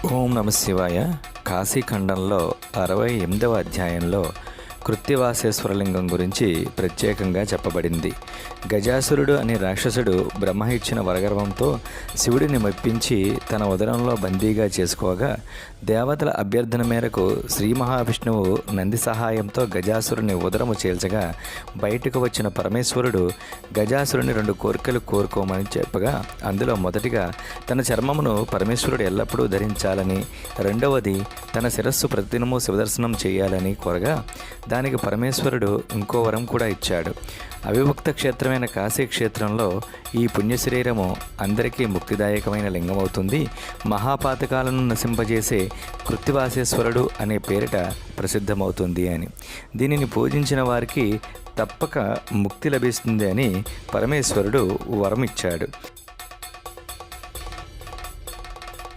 ఓం నమ శివాయ. కాశీఖండంలో 68వ అధ్యాయంలో కృత్తివాసేశ్వరలింగం గురించి ప్రత్యేకంగా చెప్పబడింది. గజాసురుడు అనే రాక్షసుడు బ్రహ్మ ఇచ్చిన వరగర్వంతో శివుడిని మెప్పించి తన ఉదరంలో బందీగా చేసుకోగా, దేవతల అభ్యర్థన మేరకు శ్రీ మహావిష్ణువు నంది సహాయంతో గజాసురుని ఉదరము చేల్చగా బయటకు వచ్చిన పరమేశ్వరుడు గజాసురుని 2 కోరికలు కోరుకోమని చెప్పగా, అందులో మొదటిగా తన చర్మమును పరమేశ్వరుడు ఎల్లప్పుడూ ధరించాలని, రెండవది తన శిరస్సు ప్రతిదినము శివదర్శనం చేయాలని కోరగా, దానికి పరమేశ్వరుడు ఇంకో వరం కూడా ఇచ్చాడు. అవిభక్త క్షేత్రమైన కాశీ క్షేత్రంలో ఈ పుణ్యశరీరము అందరికీ ముక్తిదాయకమైన లింగం అవుతుంది. మహాపాతకాలను నశింపజేసే కృత్తివాసేశ్వరుడు అనే పేరిట ప్రసిద్ధమవుతుంది అని, దీనిని పూజించిన వారికి తప్పక ముక్తి లభిస్తుంది అని పరమేశ్వరుడు వరం ఇచ్చాడు.